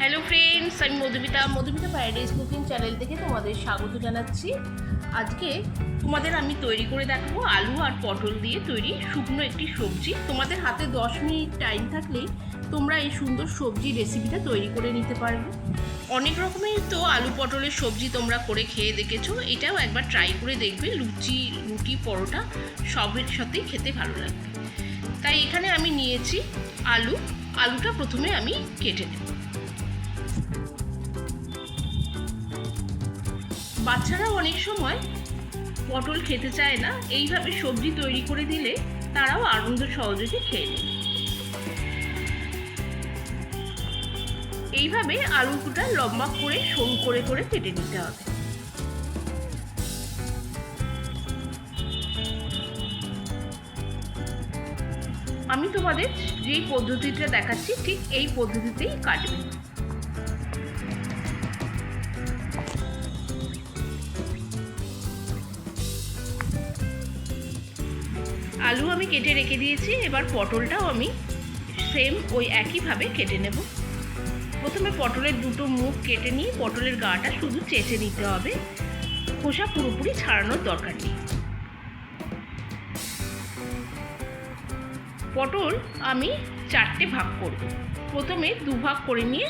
Hello friends, আমি Madhumita paradise cooking channel থেকে তোমাদের স্বাগত জানাচ্ছি। আজকে তোমাদের আমি তৈরি করে দেখাবো আলু আর পটল দিয়ে তৈরি শুকনো একটি সবজি। তোমাদের হাতে 10 মিনিট টাইম থাকলেই তোমরা এই সুন্দর সবজি রেসিপিটা তৈরি করে নিতে পারবে। অনেক রকমের তো আলু পটলের সবজি তোমরা করে খেয়ে দেখেছো, এটাও একবার ট্রাই করে দেখবে। রুটি পরোটা সবের সাথেই খেতে ভালো লাগবে। তাই এখানে আমি নিয়েছি আলুটা প্রথমে আমি কেটে নেব। বাচ্চারা অনেক সময় পটল খেতে চায় না, এইভাবে সবজি তৈরি করে দিলে তারাও আনন্দ সহযোগে খেয়ে নেয়। এইভাবে আলুটা লম্বা করে সরু করে করে কেটে নিতে হবে। আমি তোমাদের যেই পদ্ধতিটা দেখাচ্ছি ঠিক এই পদ্ধতিতেই কাটবে। আলু আমি কেটে রেখে দিয়েছি, এবার পটলটাও আমি সেম ওই একইভাবে কেটে নেব। প্রথমে পটলের দুটো মুখ কেটে নিয়ে পটলের গাটা শুধু চেঁচে নিতে হবে, খোসা পুরোপুরি ছাড়ানোর দরকার নেই। পটল আমি 4টে ভাগ করব। প্রথমে 2 ভাগ করে নিয়ে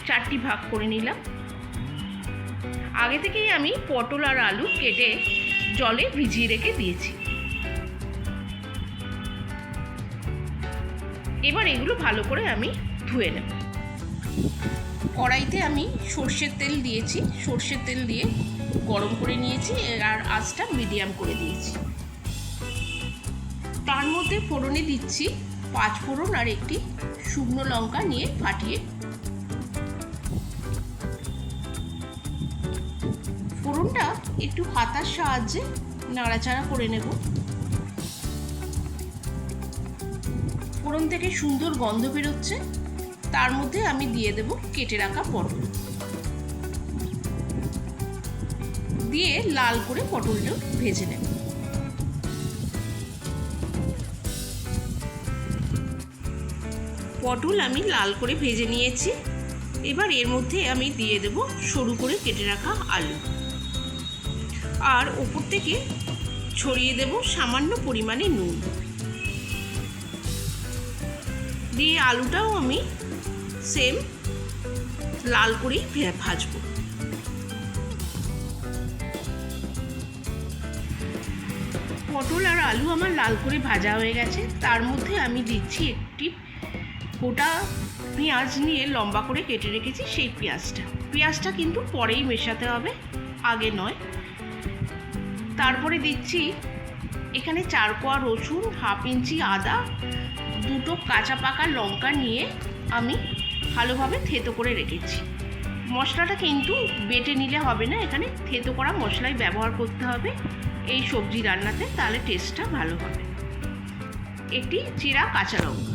4টি ভাগ করে নিলাম। আগে থেকেই আমি পটল আর আলু কেটে জলে ভিজিয়ে রেখে দিয়েছি। এবার এগুলো ভালো করে আমি ধুয়ে নেব। কড়াইতে আমি সর্ষের তেল দিয়েছি, সর্ষের তেল দিয়ে গরম করে নিয়েছি আর আঁচটা মিডিয়াম করে দিয়েছি। তার মধ্যে ফোড়নে দিচ্ছি 5 ফোড়ন আর একটি শুকনো লঙ্কা নিয়ে ফাটিয়ে। ফোড়নটা একটু হাতার সাহায্যে নাড়াচাড়া করে নেব। ফোড়ন থেকে সুন্দর গন্ধ বেরোচ্ছে, তার মধ্যে আমি দিয়ে দেব কেটে রাখা পটল, দিয়ে লাল করে পটলটা ভেজে নেব। পটল আমি লাল করে ভেজে নিয়েছি। এবার এর মধ্যে আমি দিয়ে দেব সরু করে কেটে রাখা আলু, আর ওপর থেকে ছড়িয়ে দেব সামান্য পরিমাণে নুন দিয়ে আলুটাও আমি সেম লাল করেই ভাজব। পটল আর আলু আমার লাল করে ভাজা হয়ে গেছে। তার মধ্যে আমি দিচ্ছি একটি গোটা পেঁয়াজ নিয়ে লম্বা করে কেটে রেখেছি, সেই পেঁয়াজটা কিন্তু পরেই মেশাতে হবে, আগে নয়। তারপরে দিচ্ছি এখানে 4 কোয়া রসুন, 1/2 ইঞ্চি আদা, 2টো কাঁচা পাকা লঙ্কা নিয়ে আমি ভালোভাবে থেতো করে রেখেছি। মশলাটা কিন্তু বেটে নিলে হবে না, এখানে থেতো করা মশলাই ব্যবহার করতে হবে এই সবজি রান্নাতে, তাহলে টেস্টটা ভালো হবে। একটি চিরা কাঁচা লঙ্কা,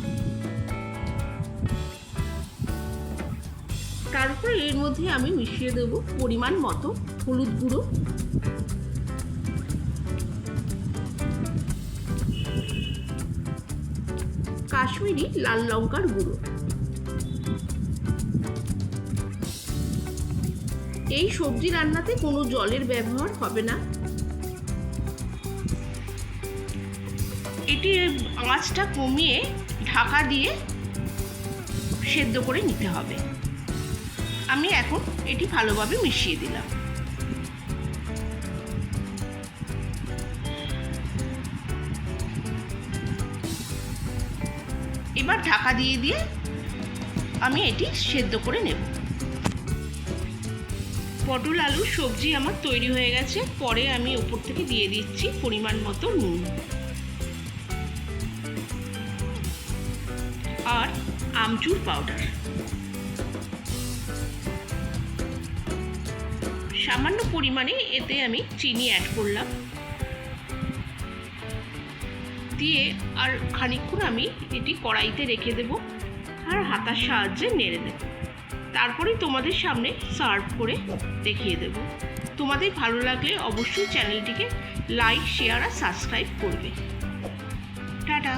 তারপরে এর মধ্যে আমি মিশিয়ে দেব পরিমাণ মতো হলুদ গুঁড়ো, কাশ্মীরি লাল লঙ্কার গুঁড়ো। এই সবজি রান্নাতে কোনো জলের ব্যবহার হবে না। এটি আঁচটা কমিয়ে ঢাকা দিয়ে সেদ্ধ করে নিতে হবে। আমি এখন এটি ভালোভাবে মিশিয়ে দিলাম। এবার ঢাকা দিয়ে আমি এটি সেদ্ধ করে নেব। পটল আলুর সবজি আমার তৈরি হয়ে গেছে। পরে আমি উপর থেকে দিয়ে দিচ্ছি পরিমাণ মতো নুন আর আমচুর পাউডার, সামান্য পরিমাণে এতে আমি চিনি অ্যাড করলাম, দিয়ে আর খানিকক্ষণ আমি এটি কড়াইতে রেখে দেব আর হাতার সাহায্যে নেড়ে দেব। তারপরেই তোমাদের সামনে সার্ভ করে দেখিয়ে দেব। তোমাদের ভালো লাগলে অবশ্যই চ্যানেলটিকে লাইক, শেয়ার আর সাবস্ক্রাইব করবে। টাটা।